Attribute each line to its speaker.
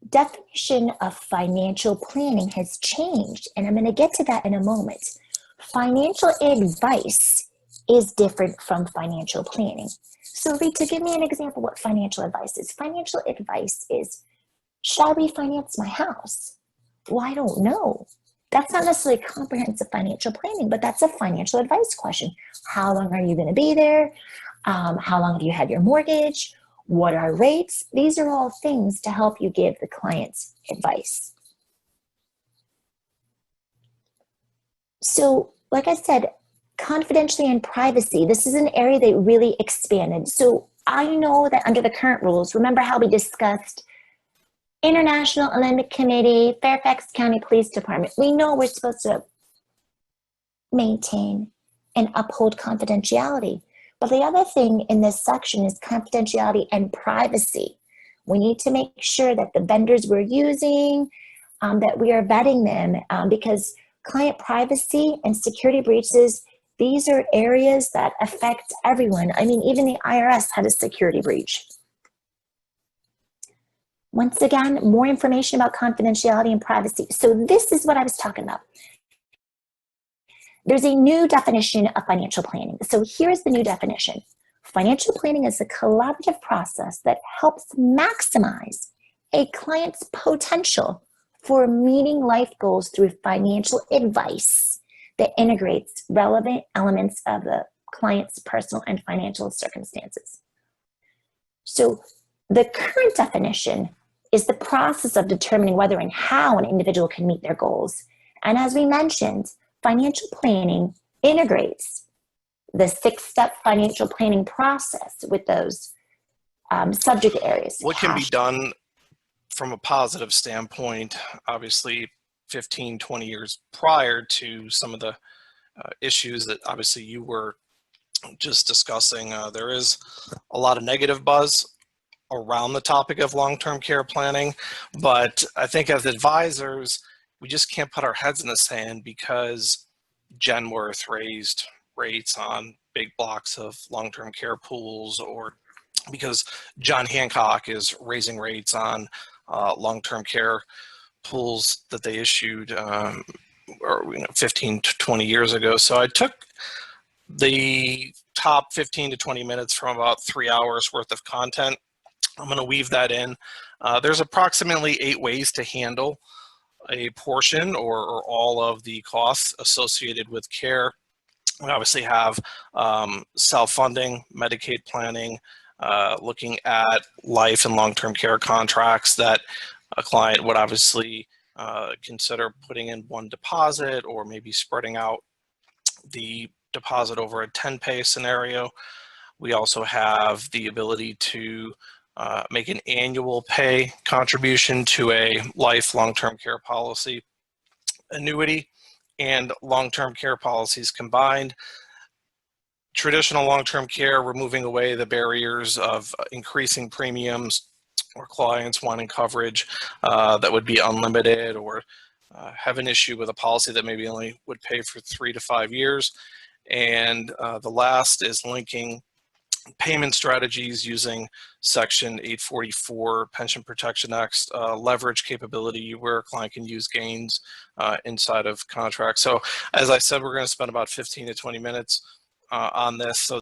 Speaker 1: definition of financial planning has changed, and I'm going to get to that in a moment. Financial advice is different from financial planning. So Rita, give me an example what financial advice is. Financial advice is, should I refinance my house? Well, I don't know. That's not necessarily comprehensive financial planning, but that's a financial advice question. How long are you going to be there? How long have you had your mortgage? What are rates? These are all things to help you give the clients advice. So, like I said, confidentiality and privacy, this is an area that really expanded. So I know that under the current rules, remember how we discussed International Olympic Committee, Fairfax County Police Department, we know we're supposed to maintain and uphold confidentiality. But the other thing in this section is confidentiality and privacy. We need to make sure that the vendors we're using, that we are vetting them, because client privacy and security breaches, these are areas that affect everyone. I mean, even the IRS had a security breach. Once again, more information about confidentiality and privacy. So this is what I was talking about. There's a new definition of financial planning. So here's the new definition. Financial planning is a collaborative process that helps maximize a client's potential for meeting life goals through financial advice that integrates relevant elements of the client's personal and financial circumstances. So the current definition is the process of determining whether and how an individual can meet their goals. And as we mentioned, financial planning integrates the 6-step financial planning process with those subject areas.
Speaker 2: What can be done from a positive standpoint, obviously 15, 20 years prior to some of the issues that obviously you were just discussing? There is a lot of negative buzz around the topic of long-term care planning, but I think as advisors, we just can't put our heads in the sand because Genworth raised rates on big blocks of long-term care pools, or because John Hancock is raising rates on long-term care pools that they issued 15 to 20 years ago. So I took the top 15 to 20 minutes from about 3 hours worth of content. I'm going to weave that in. There's approximately 8 ways to handle a portion or all of the costs associated with care. We obviously have self-funding, Medicaid planning, looking at life and long-term care contracts that a client would obviously consider putting in one deposit or maybe spreading out the deposit over a 10-pay scenario. We also have the ability to make an annual pay contribution to a life long-term care policy, annuity, and long-term care policies combined. Traditional long-term care, we're moving away the barriers of increasing premiums or clients wanting coverage that would be unlimited, or have an issue with a policy that maybe only would pay for 3 to 5 years. And the last is linking payment strategies using Section 844 Pension Protection Act leverage capability, where a client can use gains inside of contracts. So as I said, we're going to spend about 15 to 20 minutes on this. So